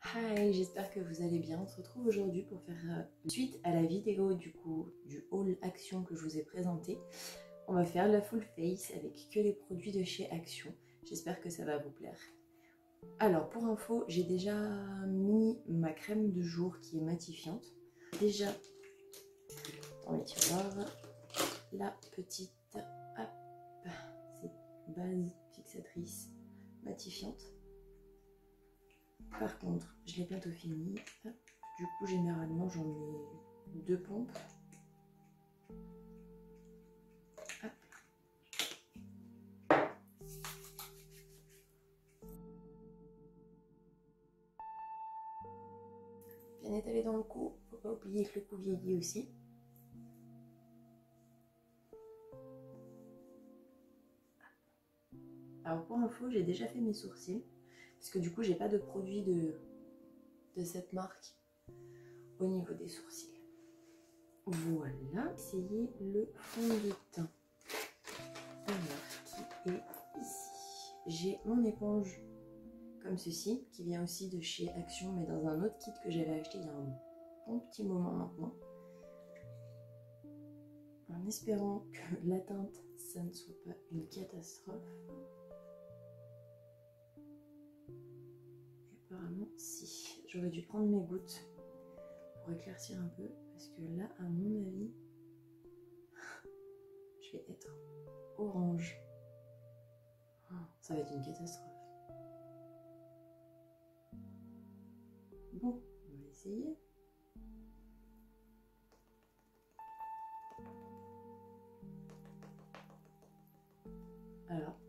Hi, j'espère que vous allez bien. On se retrouve aujourd'hui pour faire suite à la vidéo du haul Action que je vous ai présenté. On va faire la full face avec que les produits de chez Action. J'espère que ça va vous plaire. Alors pour info, j'ai déjà mis ma crème de jour qui est matifiante. Déjà dans les tiroirs, la petite c'est base fixatrice matifiante. Par contre, je l'ai bientôt fini. Du coup, généralement, j'en mets 2 pompes. Hop. Bien étalé dans le cou. Faut pas oublier que le cou vieillit aussi. Alors pour info, j'ai déjà fait mes sourcils. Parce que du coup, j'ai pas de produit de cette marque au niveau des sourcils. Voilà, essayez le fond de teint. Alors, qui est ici. J'ai mon éponge comme ceci, qui vient aussi de chez Action, mais dans un autre kit que j'avais acheté il y a un bon petit moment maintenant. En espérant que la teinte, ça ne soit pas une catastrophe. Et apparemment, si. J'aurais dû prendre mes gouttes pour éclaircir un peu, parce que là, à mon avis, je vais être orange. Oh, ça va être une catastrophe. Bon, on va essayer. Alors,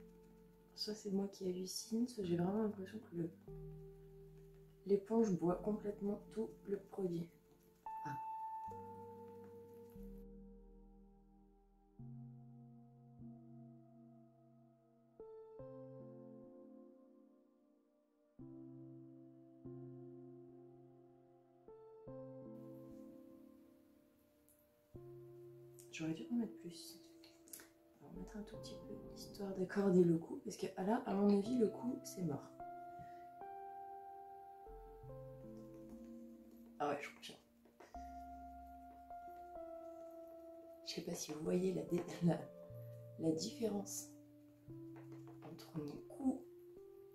soit c'est moi qui hallucine, soit j'ai vraiment l'impression que l'éponge boit complètement tout le produit. Ah. J'aurais dû en mettre plus. On va mettre un tout petit peu, histoire d'accorder le coup, parce que là, à mon avis, le coup, c'est mort. Ah ouais, je confirme. Je sais pas si vous voyez la différence entre mon cou,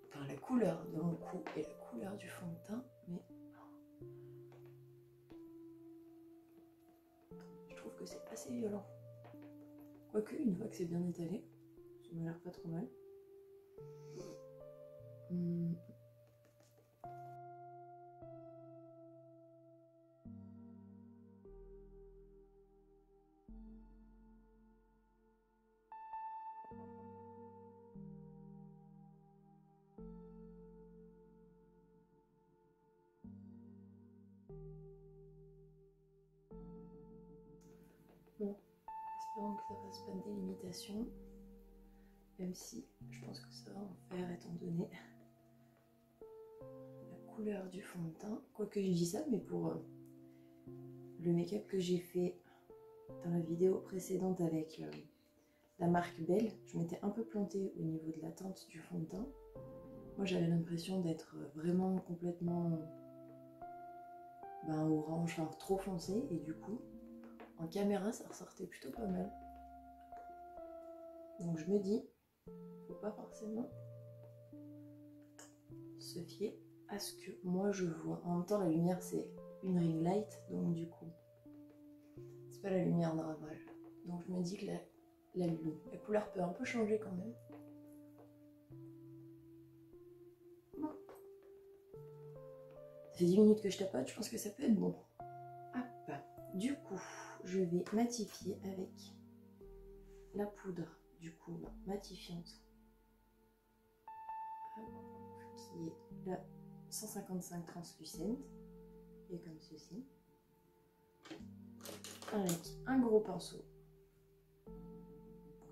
enfin la couleur de mon cou et la couleur du fond de teint, mais je trouve que c'est assez violent. Quoique, une fois que c'est bien étalé, ça m'a l'air pas trop mal. Bon, espérons que ça fasse pas de délimitation, même si je pense que ça va en faire étant donné la couleur du fond de teint. Quoique je dis ça, mais pour le make-up que j'ai fait dans la vidéo précédente avec la marque Belle, je m'étais un peu plantée au niveau de la teinte du fond de teint. Moi j'avais l'impression d'être vraiment complètement orange, enfin trop foncé, et du coup en caméra ça ressortait plutôt pas mal. Donc je me dis, faut pas forcément se fier à ce que moi je vois. En même temps la lumière c'est une ring light, donc du coup c'est pas la lumière normale. Donc je me dis que la couleur peut un peu changer quand même. Bon. Ça fait 10 minutes que je tapote, je pense que ça peut être bon. Hop. Du coup, je vais matifier avec la poudre du coup matifiante qui est la 155 translucente et comme ceci, avec un gros pinceau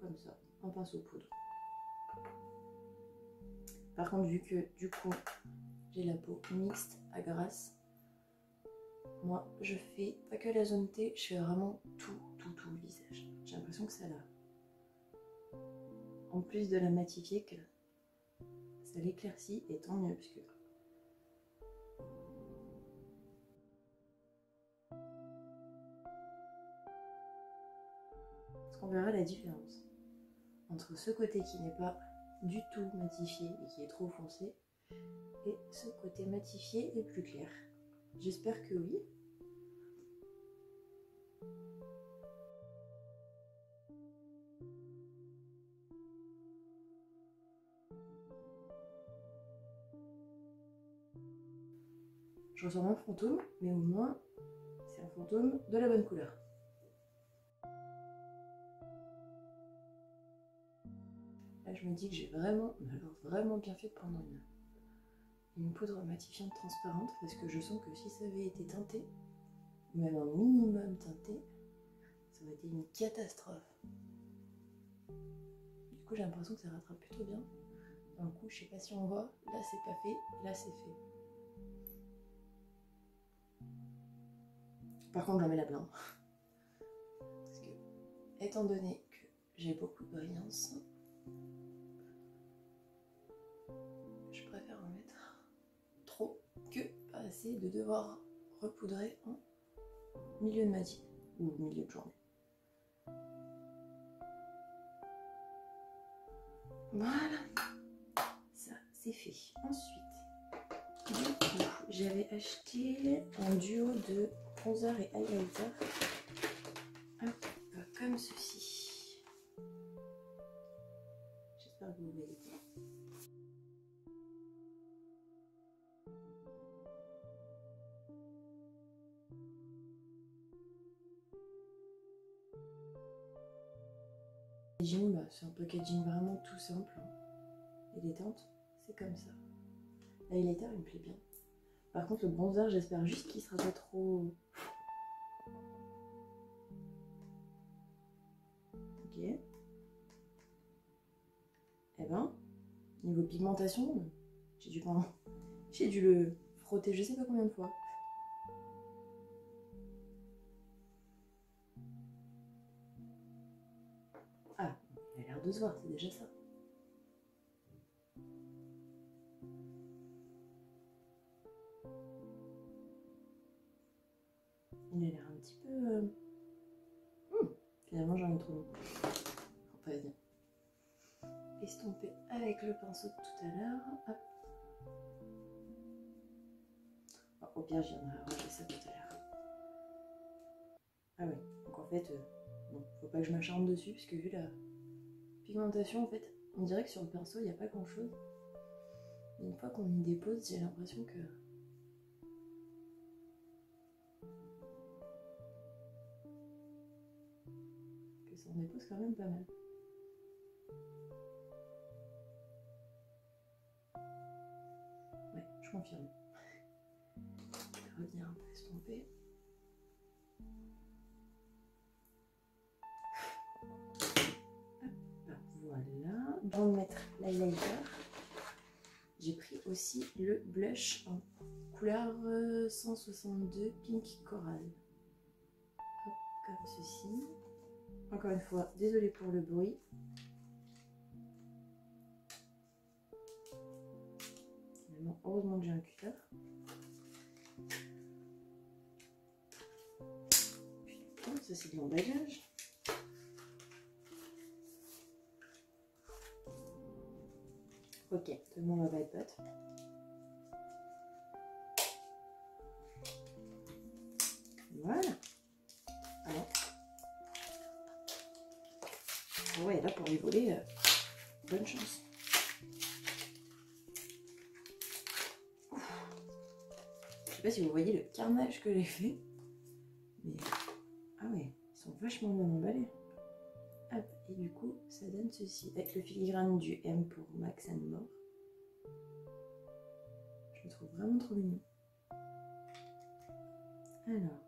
comme ça, un pinceau poudre. Par contre, vu que du coup j'ai la peau mixte à grasse, moi je fais pas que la zone T, je fais vraiment tout le visage. J'ai l'impression que ça l'a, en plus de la matifier, que ça l'éclaircit, et tant mieux, parce que on verra la différence entre ce côté qui n'est pas du tout matifié et qui est trop foncé et ce côté matifié et plus clair. J'espère que oui. Je ressens un fantôme, mais au moins c'est un fantôme de la bonne couleur. Là je me dis que j'ai vraiment, mais alors vraiment bien fait de prendre une poudre matifiante transparente parce que je sens que si ça avait été teinté, ou même un minimum teinté, ça aurait été une catastrophe. Du coup j'ai l'impression que ça rattrape plutôt bien. D'un coup je sais pas si on voit, là c'est pas fait, là c'est fait. Par contre j'en mets la blinde. Parce que étant donné que j'ai beaucoup de brillance, je préfère en mettre trop que pas assez de devoir repoudrer en milieu de matinée ou milieu de journée. Voilà, ça c'est fait. Ensuite, du coup, j'avais acheté un duo de bronzer et highlighter. Hop, comme ceci. J'espère que vous voyez bien. C'est un packaging vraiment tout simple. Et les teintes, c'est comme ça. L'highlighter, il me plaît bien. Par contre, le bronzer, j'espère juste qu'il sera pas trop... Ok. Eh ben, niveau pigmentation, j'ai dû le frotter je sais pas combien de fois. Ah, il a l'air de se voir, c'est déjà ça. Il a l'air un petit peu... Finalement, j'en ai trop long. Enfin, vas-y. Estomper avec le pinceau de tout à l'heure. Hop. Bon, au pire, j'y viendrai arranger ça tout à l'heure. Ah ouais, donc en fait, bon, faut pas que je m'acharne dessus, parce que vu la pigmentation, en fait, on dirait que sur le pinceau, il n'y a pas grand-chose. Une fois qu'on y dépose, j'ai l'impression que... ça en dépose quand même pas mal. Ouais, je confirme. Je vais revenir un peu estomper. Voilà, avant de mettre l'highlighter, j'ai pris aussi le blush en couleur 162 Pink Coral. Hop, comme ceci. Encore une fois, désolée pour le bruit. Finalement, heureusement que j'ai un cutter. Putain, ça c'est de l'emballage. Ok, tout le monde va être pote. Voilà. Alors. Ouais, là pour les voler, bonne chance. Je sais pas si vous voyez le carnage que j'ai fait. Mais ah ouais, ils sont vachement bien emballés. Hop, et du coup, ça donne ceci. Avec le filigrane du M pour Max and More. Je le trouve vraiment trop mignon. Alors.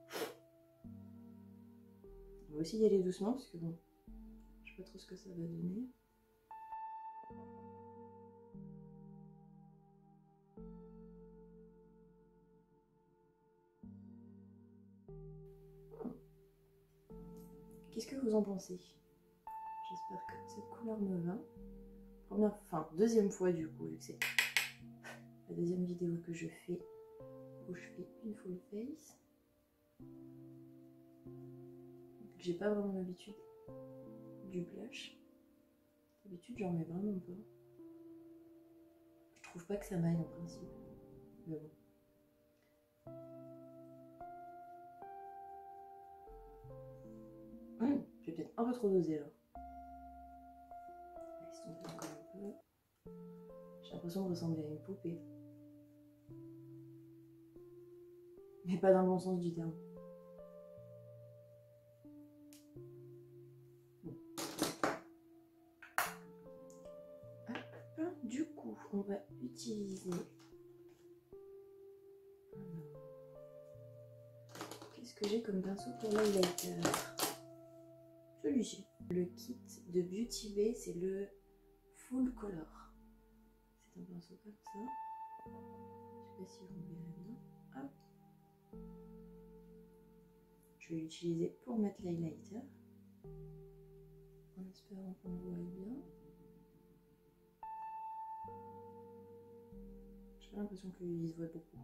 On va aussi y aller doucement parce que bon, je sais pas trop ce que ça va donner. Qu'est-ce que vous en pensez? J'espère que cette couleur me va. Deuxième fois du coup, vu que c'est la deuxième vidéo que je fais où je fais une full face. J'ai pas vraiment l'habitude du blush. D'habitude, j'en mets vraiment pas. Je trouve pas que ça m'aille en principe. Mais bon. J'ai peut-être un peu trop dosé là. Laisse tomber encore un peu. J'ai l'impression de ressembler à une poupée. Mais pas dans le bon sens du terme. Bon. Hop. Du coup, on va utiliser... Qu'est-ce que j'ai comme pinceau pour l'highlighter? Celui-ci. Le kit de Beauty Bay, c'est le Full Color. C'est un pinceau comme ça. Je sais pas si vous verrez bien. Hop. Je vais l'utiliser pour mettre l'highlighter. En espérant qu'on le voit bien. J'ai l'impression qu'il se voit beaucoup.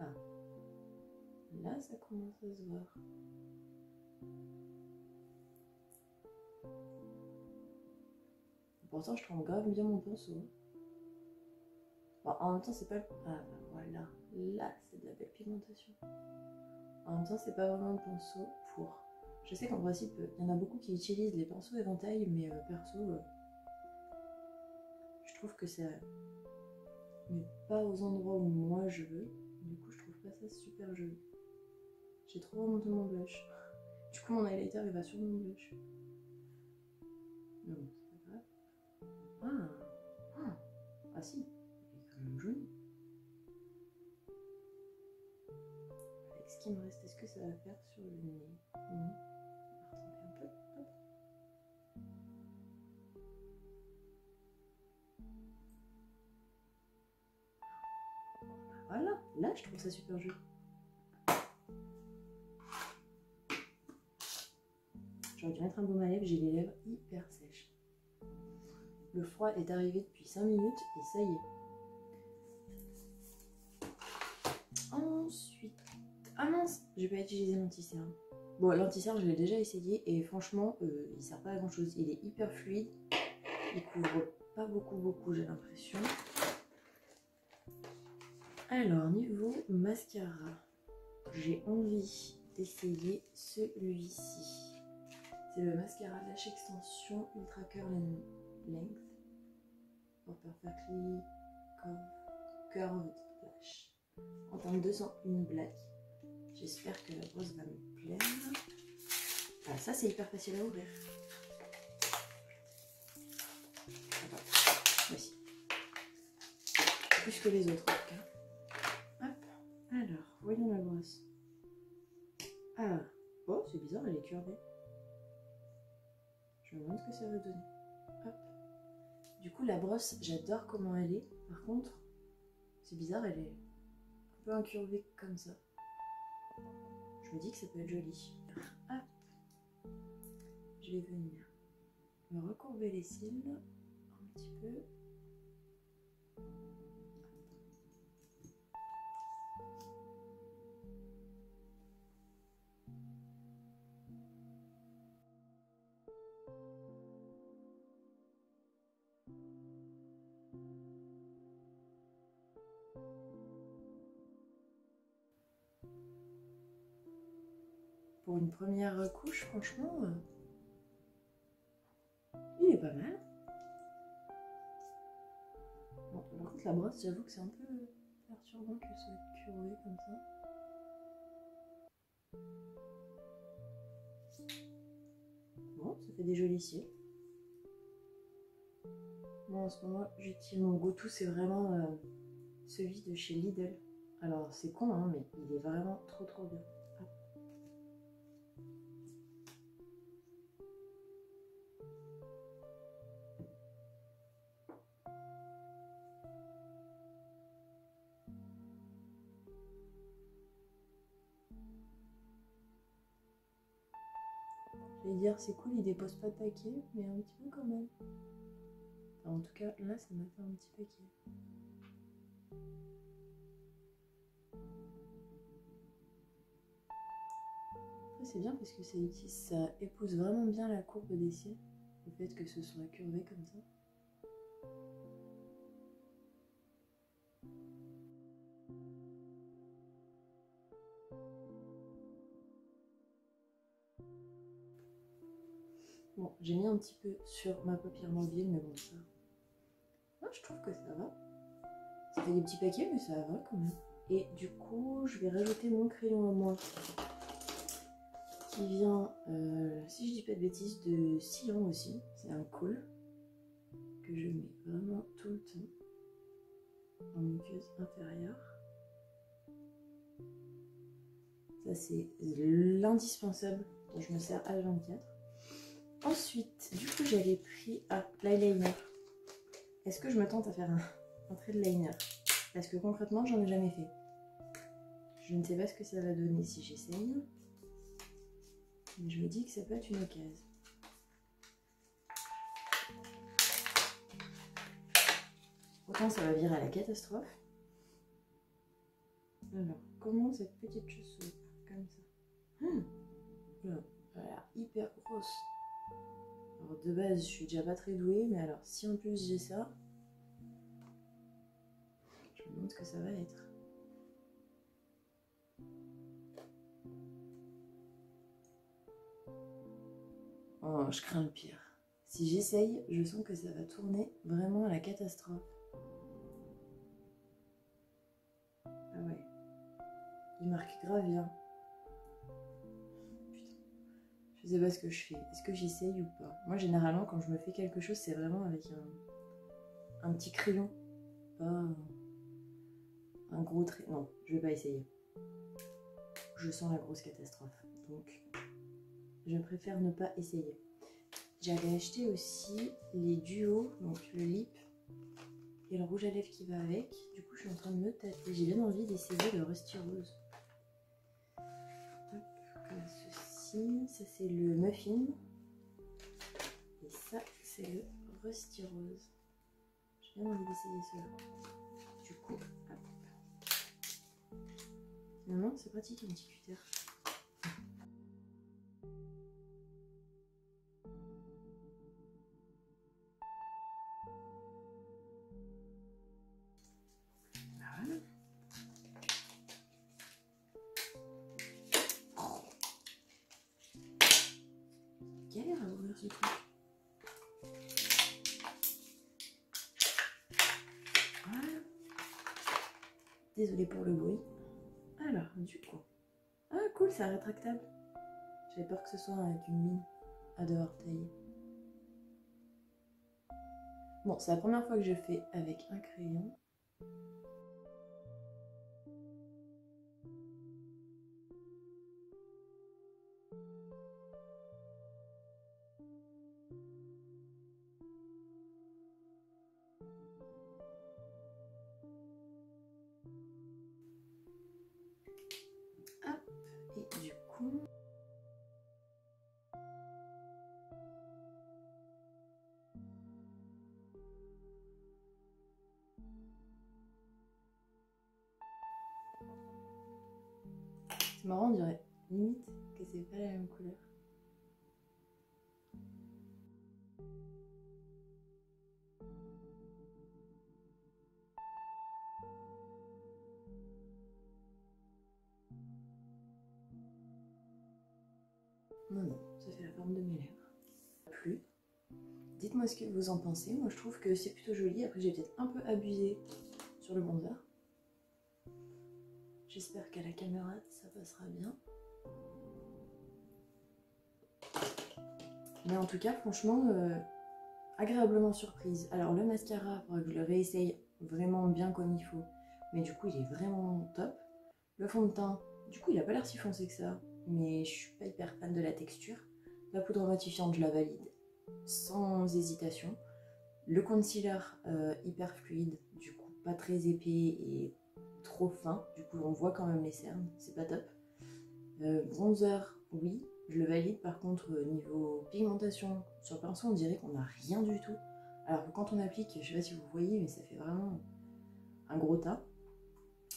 Ah. Là, ça commence à se voir. Pourtant, je trempe grave bien mon pinceau. Bon, en même temps, c'est pas... Ah, bah voilà. Là, c'est de la belle pigmentation. En même temps, c'est pas vraiment un pinceau pour... Je sais qu'en principe, il y en a beaucoup qui utilisent les pinceaux éventail, mais perso, je trouve que ça... Mais pas aux endroits où moi je veux. Du coup, je trouve pas ça super joli. J'ai trop remonté mon blush. Du coup, mon highlighter, il va sur mon blush. Mais bon, c'est pas grave. Ah si, il est quand même joli. Avec ce qui me reste, est-ce que ça va faire sur le nez? On va retremper un peu. Hop. Voilà, là je trouve ça super joli. J'aurais dû mettre un baume à lèvres, j'ai les lèvres hyper sèches. Le froid est arrivé depuis 5 minutes et ça y est. Ensuite... Ah mince, je vais pas utiliser l'anti-cerne. Bon, l'anti-cerne, je l'ai déjà essayé et franchement, il sert pas à grand chose. Il est hyper fluide. Il couvre pas beaucoup, j'ai l'impression. Alors, niveau mascara, j'ai envie d'essayer celui-ci. C'est le mascara Lash Extension Ultra Curl Length for Perfectly Curved Lash. En teinte 201 Black. J'espère que la brosse va me plaire. Ah, ça c'est hyper facile à ouvrir. Voici. Plus que les autres en tout cas. Hop. Alors, voyons la brosse. Ah, oh c'est bizarre, elle est curvée. Je me demande ce que ça va donner. Hop. Du coup, la brosse, j'adore comment elle est. Par contre, c'est bizarre, elle est un peu incurvée comme ça. Je me dis que ça peut être joli. Hop. Je vais venir me recourber les cils un petit peu. Pour une première couche, franchement, il est pas mal. Bon, par contre, la brosse, j'avoue que c'est un peu perturbant qu'elle soit curvée comme ça. Bon, ça fait des jolis cils. Moi, en ce moment, j'utilise mon go-to, c'est vraiment celui de chez Lidl. Alors, c'est con, hein, mais il est vraiment trop bien. Hop. Je vais dire, c'est cool, il dépose pas de paquet, mais un petit peu quand même. Enfin, en tout cas, là, ça m'a fait un petit paquet. Après c'est bien parce que ça épouse vraiment bien la courbe des cils, le fait que ce soit curvé comme ça. Bon, j'ai mis un petit peu sur ma paupière mobile, mais bon, ça... Moi, je trouve que ça va. Ça fait des petits paquets, mais ça va quand même. Et du coup, je vais rajouter mon crayon à moi, qui vient, si je dis pas de bêtises, de Sillon aussi. C'est un cool que je mets vraiment tout le temps en muqueuse inférieure. Ça, c'est l'indispensable dont je me sers H24. Ensuite, du coup, j'avais pris l'eyeliner. Est-ce que je me tente à faire un trait de liner? Parce que concrètement, j'en ai jamais fait. Je ne sais pas ce que ça va donner si j'essaye. Mais je me dis que ça peut être une occasion. Autant ça va virer à la catastrophe. Alors, comment cette petite chose s'ouvre? Comme ça. Elle a l'air hyper grosse. Alors de base, je suis déjà pas très douée, mais alors si en plus j'ai ça, je me demande ce que ça va être. Oh, je crains le pire. Si j'essaye, je sens que ça va tourner vraiment à la catastrophe. Ah ouais. Il marque grave bien. Putain. Je sais pas ce que je fais. Est-ce que j'essaye ou pas? Moi, généralement, quand je me fais quelque chose, c'est vraiment avec un petit crayon. Pas un gros trait. Non, je vais pas essayer. Je sens la grosse catastrophe. Donc, je préfère ne pas essayer. J'avais acheté aussi les duos, donc le lip et le rouge à lèvres qui va avec. Du coup, je suis en train de me tâter. J'ai bien envie d'essayer le Rusty Rose. Hop, comme ceci. Ça, c'est le muffin. Et ça, c'est le Rusty Rose. J'ai bien envie d'essayer cela. Du coup, hop. Finalement, c'est pratique un petit cutter. Voilà. Galère à ouvrir ce truc. Voilà. Désolée pour le bruit. Alors, du coup. Ah cool, c'est rétractable. J'avais peur que ce soit avec une mine à devoir tailler. Bon, c'est la première fois que je fais avec un crayon. Hop, et du coup... C'est marrant, on dirait limite que c'est pas la même couleur. Non, non, ça fait la forme de mes lèvres. Plus. Dites-moi ce que vous en pensez. Moi, je trouve que c'est plutôt joli. Après, j'ai peut-être un peu abusé sur le bronzer. J'espère qu'à la caméra, ça passera bien. Mais en tout cas, franchement, agréablement surprise. Alors, le mascara, il faudra que je le réessaye vraiment bien comme il faut. Mais du coup, il est vraiment top. Le fond de teint, du coup, il a pas l'air si foncé que ça. Mais je suis pas hyper fan de la texture. La poudre matifiante, je la valide sans hésitation. Le concealer, hyper fluide, du coup, pas très épais et trop fin. Du coup, on voit quand même les cernes, c'est pas top. Bronzer, oui, je le valide. Par contre, niveau pigmentation, sur le pinceau, on dirait qu'on n'a rien du tout. Alors que quand on applique, je sais pas si vous voyez, mais ça fait vraiment un gros tas.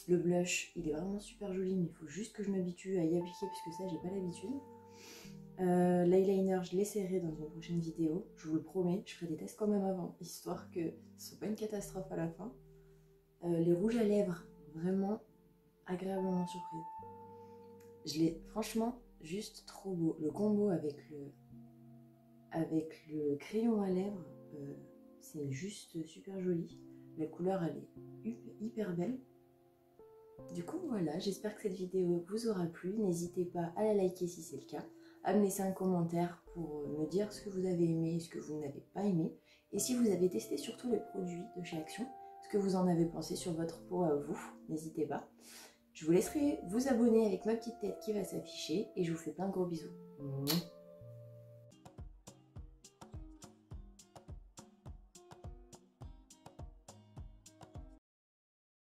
Le blush, il est vraiment super joli, mais il faut juste que je m'habitue à y appliquer, puisque ça, j'ai pas l'habitude. L'eyeliner, je l'essaierai dans une prochaine vidéo, je vous le promets. Je ferai des tests quand même avant, histoire que ce soit pas une catastrophe à la fin. Les rouges à lèvres, vraiment agréablement surprise. Je l'ai franchement juste trop beau. Le combo avec le crayon à lèvres, c'est juste super joli. La couleur, elle est hyper belle. Du coup, voilà, j'espère que cette vidéo vous aura plu. N'hésitez pas à la liker si c'est le cas, à me laisser un commentaire pour me dire ce que vous avez aimé et ce que vous n'avez pas aimé. Et si vous avez testé surtout les produits de chez Action, ce que vous en avez pensé sur votre peau à vous, n'hésitez pas. Je vous laisserai vous abonner avec ma petite tête qui va s'afficher et je vous fais plein de gros bisous.